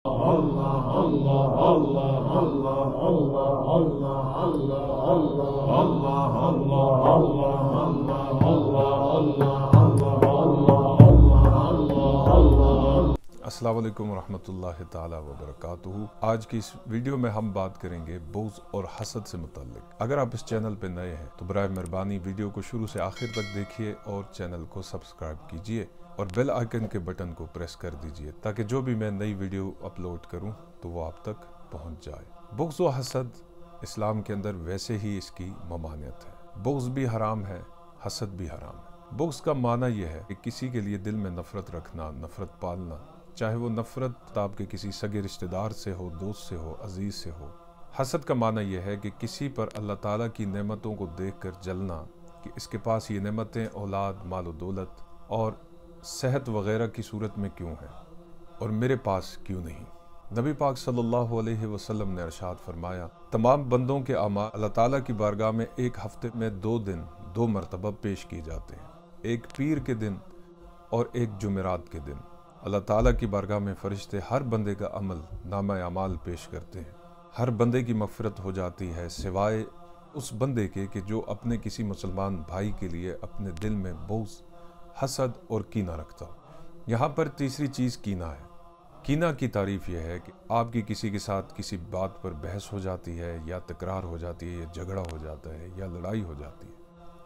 السلام علیکم ورحمۃ اللہ تعالی وبرکاتہ۔ آج کی اس ویڈیو میں ہم بات کریں گے بغض اور حسد سے متعلق۔ اگر آپ اس چینل پہ نئے ہیں تو برائے مہربانی ویڈیو کو شروع سے آخر تک دیکھیے اور چینل کو سبسکرائب کیجیے اور بیل آئیکن کے بٹن کو پریس کر دیجیے تاکہ جو بھی میں نئی ویڈیو اپلوڈ کروں تو وہ آپ تک پہنچ جائے۔ بغض و حسد اسلام کے اندر ویسے ہی اس کی ممانعت ہے۔ بغض بھی حرام ہے، حسد بھی حرام ہے۔ بغض کا معنی یہ ہے کہ کسی کے لیے دل میں نفرت رکھنا، نفرت پالنا، چاہے وہ نفرت آپ کے کسی سگے رشتہ دار سے ہو، دوست سے ہو، عزیز سے ہو۔ حسد کا معنی یہ ہے کہ کسی پر اللہ تعالیٰ کی نعمتوں کو دیکھ کر جلنا کہ اس کے پاس یہ نعمتیں اولاد، مال و دولت اور صحت وغیرہ کی صورت میں کیوں ہیں اور میرے پاس کیوں نہیں۔ نبی پاک صلی اللہ علیہ وسلم نے ارشاد فرمایا، تمام بندوں کے اعمال اللہ تعالیٰ کی بارگاہ میں ایک ہفتے میں 2 دن 2 مرتبہ پیش کیے جاتے ہیں، ایک پیر کے دن اور ایک جمعرات کے دن۔ اللہ تعالیٰ کی بارگاہ میں فرشتے ہر بندے کا عمل نامہ اعمال پیش کرتے ہیں۔ ہر بندے کی مغفرت ہو جاتی ہے سوائے اس بندے کے کہ جو اپنے کسی مسلمان بھائی کے لیے اپنے دل میں بغض، حسد اور کینہ رکھتا ہو۔ یہاں پر تیسری چیز کینہ ہے۔ کینہ کی تعریف یہ ہے کہ آپ کی کسی کے ساتھ کسی بات پر بحث ہو جاتی ہے یا تکرار ہو جاتی ہے یا جھگڑا ہو جاتا ہے یا لڑائی ہو جاتی ہے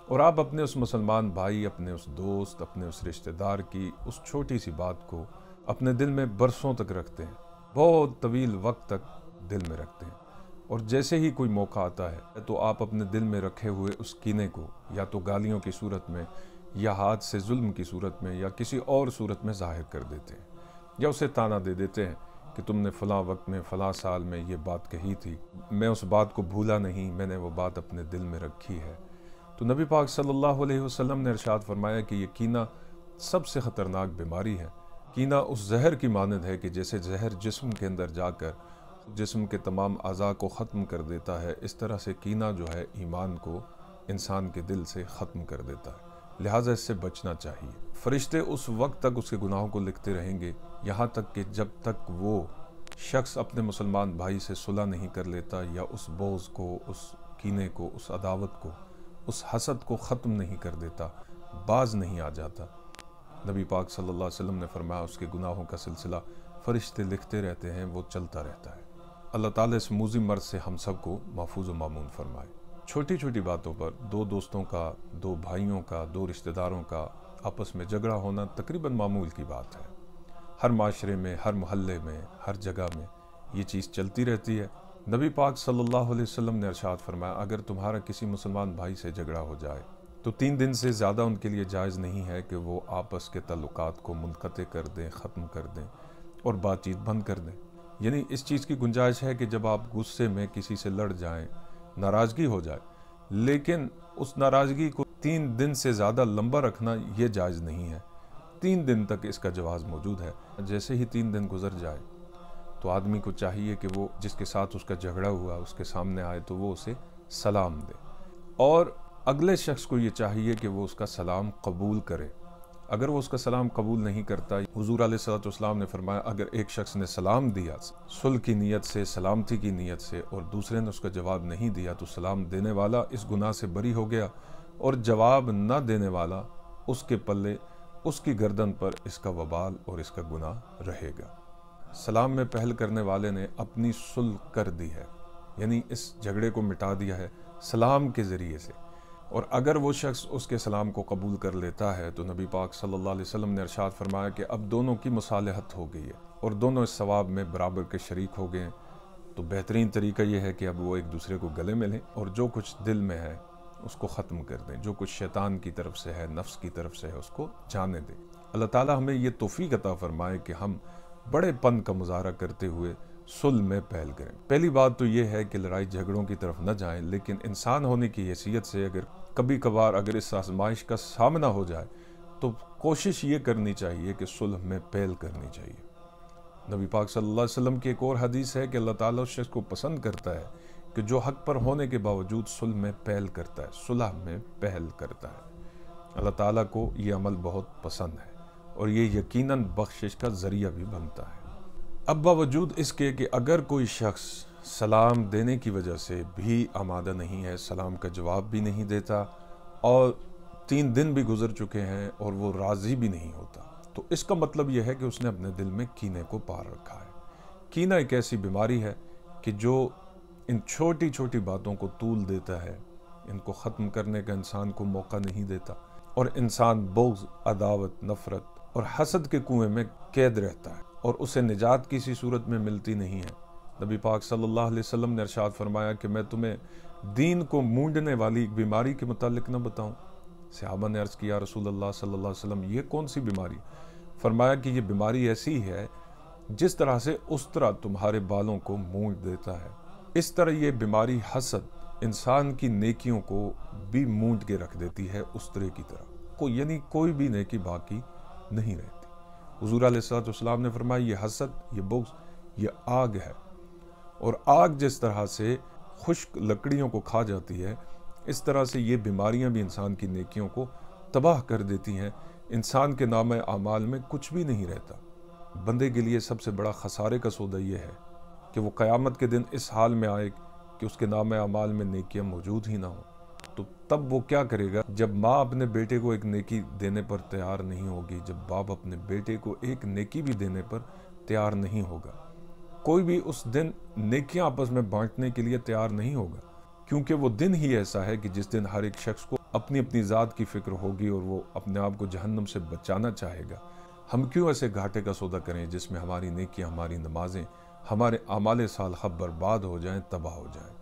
اور آپ اپنے اس مسلمان بھائی، اپنے اس دوست، اپنے اس رشتہ دار کی اس چھوٹی سی بات کو اپنے دل میں برسوں تک رکھتے ہیں، بہت طویل وقت تک دل میں رکھتے ہیں، اور جیسے ہی کوئی موقع آتا ہے تو آپ اپنے دل میں رکھے ہوئے اس کینے کو یا تو گالیوں کی صورت میں یا ہاتھ سے ظلم کی صورت میں یا کسی اور صورت میں ظاہر کر دیتے ہیں، یا اسے تانا دے دیتے ہیں کہ تم نے فلاں وقت میں فلاں سال میں یہ بات کہی تھی، میں اس بات کو بھولا نہیں، میں نے وہ بات اپنے دل میں رکھی ہے۔ تو نبی پاک صلی اللہ علیہ وسلم نے ارشاد فرمایا کہ یہ کینہ سب سے خطرناک بیماری ہے۔ کینہ اس زہر کی مانند ہے کہ جیسے زہر جسم کے اندر جا کر جسم کے تمام اعضاء کو ختم کر دیتا ہے، اس طرح سے کینہ جو ہے ایمان کو انسان کے دل سے ختم کر دیتا ہے، لہٰذا اس سے بچنا چاہیے۔ فرشتے اس وقت تک اس کے گناہوں کو لکھتے رہیں گے یہاں تک کہ جب تک وہ شخص اپنے مسلمان بھائی سے صلح نہیں کر لیتا یا اس بغض کو، اس کینے کو، اس عداوت کو، اس حسد کو ختم نہیں کر دیتا، باز نہیں آ جاتا۔ نبی پاک صلی اللہ علیہ وسلم نے فرمایا اس کے گناہوں کا سلسلہ فرشتے لکھتے رہتے ہیں، وہ چلتا رہتا ہے۔ اللہ تعالیٰ اس موذی مرض سے ہم سب کو محفوظ و مامون فرمائے۔ چھوٹی چھوٹی باتوں پر 2 دوستوں کا، 2 بھائیوں کا، 2 رشتہ داروں کا آپس میں جھگڑا ہونا تقریباً معمول کی بات ہے۔ ہر معاشرے میں، ہر محلے میں، ہر جگہ میں یہ چیز چلتی رہتی ہے۔ نبی پاک صلی اللہ علیہ وسلم نے ارشاد فرمایا، اگر تمہارا کسی مسلمان بھائی سے جھگڑا ہو جائے تو 3 دن سے زیادہ ان کے لیے جائز نہیں ہے کہ وہ آپس کے تعلقات کو منقطع کر دیں، ختم کر دیں اور بات چیت بند کر دیں۔ یعنی اس چیز کی گنجائش ہے کہ جب آپ غصے میں کسی سے لڑ جائیں، ناراضگی ہو جائے، لیکن اس ناراضگی کو 3 دن سے زیادہ لمبا رکھنا یہ جائز نہیں ہے۔ 3 دن تک اس کا جواز موجود ہے۔ جیسے ہی 3 دن گزر جائے تو آدمی کو چاہیے کہ وہ جس کے ساتھ اس کا جھگڑا ہوا اس کے سامنے آئے تو وہ اسے سلام دے، اور اگلے شخص کو یہ چاہیے کہ وہ اس کا سلام قبول کرے۔ اگر وہ اس کا سلام قبول نہیں کرتا، حضور علیہ الصلوۃ والسلام نے فرمایا اگر ایک شخص نے سلام دیا صلح کی نیت سے، سلامتی کی نیت سے، اور دوسرے نے اس کا جواب نہیں دیا تو سلام دینے والا اس گناہ سے بری ہو گیا اور جواب نہ دینے والا اس کے پلے، اس کی گردن پر اس کا وبال اور اس کا گناہ رہے گا۔ سلام میں پہل کرنے والے نے اپنی صلح کر دی ہے، یعنی اس جھگڑے کو مٹا دیا ہے سلام کے ذریعے سے، اور اگر وہ شخص اس کے سلام کو قبول کر لیتا ہے تو نبی پاک صلی اللہ علیہ وسلم نے ارشاد فرمایا کہ اب دونوں کی مصالحت ہو گئی ہے اور دونوں اس ثواب میں برابر کے شریک ہو گئے ہیں۔ تو بہترین طریقہ یہ ہے کہ اب وہ ایک دوسرے کو گلے ملیں اور جو کچھ دل میں ہے اس کو ختم کر دیں، جو کچھ شیطان کی طرف سے ہے، نفس کی طرف سے ہے، اس کو جانے دیں۔ اللہ تعالیٰ ہمیں یہ توفیق عطا فرمائے کہ ہم بڑے پن کا مظاہرہ کرتے ہوئے صلح میں پہل کریں۔ پہلی بات تو یہ ہے کہ لڑائی جھگڑوں کی طرف نہ جائیں، لیکن انسان ہونے کی حیثیت سے اگر کبھی کبھار اگر اس آزمائش کا سامنا ہو جائے تو کوشش یہ کرنی چاہیے کہ صلح میں پہل کرنی چاہیے۔ نبی پاک صلی اللہ علیہ وسلم کی ایک اور حدیث ہے کہ اللہ تعالیٰ اس شخص کو پسند کرتا ہے کہ جو حق پر ہونے کے باوجود صلح میں پہل کرتا ہے، صلح میں پہل کرتا ہے۔ اللہ تعالیٰ کو یہ عمل بہت پسند ہے اور یہ یقیناً بخشش کا ذریعہ بھی بنتا ہے۔ اب باوجود اس کے کہ اگر کوئی شخص سلام دینے کی وجہ سے بھی آمادہ نہیں ہے، سلام کا جواب بھی نہیں دیتا اور 3 دن بھی گزر چکے ہیں اور وہ راضی بھی نہیں ہوتا، تو اس کا مطلب یہ ہے کہ اس نے اپنے دل میں کینے کو پال رکھا ہے۔ کینہ ایک ایسی بیماری ہے کہ جو ان چھوٹی چھوٹی باتوں کو طول دیتا ہے، ان کو ختم کرنے کا انسان کو موقع نہیں دیتا، اور انسان بغض، عداوت، نفرت اور حسد کے کنویں میں قید رہتا ہے اور اسے نجات کسی صورت میں ملتی نہیں ہے۔ نبی پاک صلی اللہ علیہ وسلم نے ارشاد فرمایا کہ میں تمہیں دین کو مونڈنے والی ایک بیماری کے متعلق نہ بتاؤں؟ صحابہ نے عرض کیا رسول اللہ صلی اللہ علیہ وسلم یہ کون سی بیماری؟ فرمایا کہ یہ بیماری ایسی ہے جس طرح سے اس طرح تمہارے بالوں کو مونڈ دیتا ہے، اس طرح یہ بیماری حسد انسان کی نیکیوں کو بھی مونڈ کے رکھ دیتی ہے، اس طرح کی طرح یعنی کوئی بھی نیکی باقی نہیں رہتی۔ حضور علیہ السلام نے فرمایا یہ حسد، یہ بغض، یہ آگ ہے، اور آگ جس طرح سے خشک لکڑیوں کو کھا جاتی ہے، اس طرح سے یہ بیماریاں بھی انسان کی نیکیوں کو تباہ کر دیتی ہیں۔ انسان کے نامہ اعمال میں کچھ بھی نہیں رہتا۔ بندے کے لیے سب سے بڑا خسارے کا سودا یہ ہے کہ وہ قیامت کے دن اس حال میں آئے کہ اس کے نامہ اعمال میں نیکیاں موجود ہی نہ ہوں۔ تو تب وہ کیا کرے گا؟ جب ماں اپنے بیٹے کو ایک نیکی دینے پر تیار نہیں ہوگی، جب باپ اپنے بیٹے کو ایک نیکی بھی دینے پر تیار نہیں ہوگا، کوئی بھی اس دن نیکیاں آپس میں بانٹنے کے لیے تیار نہیں ہوگا، کیونکہ وہ دن ہی ایسا ہے کہ جس دن ہر ایک شخص کو اپنی اپنی ذات کی فکر ہوگی اور وہ اپنے آپ کو جہنم سے بچانا چاہے گا۔ ہم کیوں ایسے گھاٹے کا سودا کریں جس میں ہماری نیکیاں، ہماری نمازیں، ہمارے اعمال صالحہ برباد ہو جائیں، تباہ ہو جائیں؟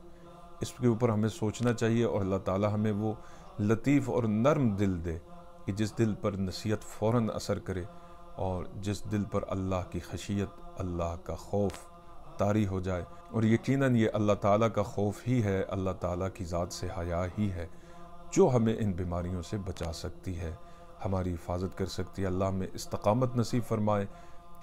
اس کے اوپر ہمیں سوچنا چاہیے، اور اللہ تعالی ہمیں وہ لطیف اور نرم دل دے کہ جس دل پر نصیحت فوراً اثر کرے، اور جس دل پر اللہ کی خشیت، اللہ کا خوف طاری ہو جائے۔ اور یقیناً یہ اللہ تعالیٰ کا خوف ہی ہے، اللہ تعالیٰ کی ذات سے حیا ہی ہے جو ہمیں ان بیماریوں سے بچا سکتی ہے، ہماری حفاظت کر سکتی ہے۔ اللہ ہمیں استقامت نصیب فرمائے،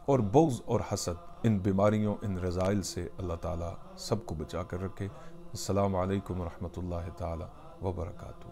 اور بغض اور حسد، ان بیماریوں، ان رذائل سے اللہ تعالیٰ سب کو بچا کر رکھے۔ السلام علیکم ورحمۃ اللہ تعالیٰ وبرکاتہ۔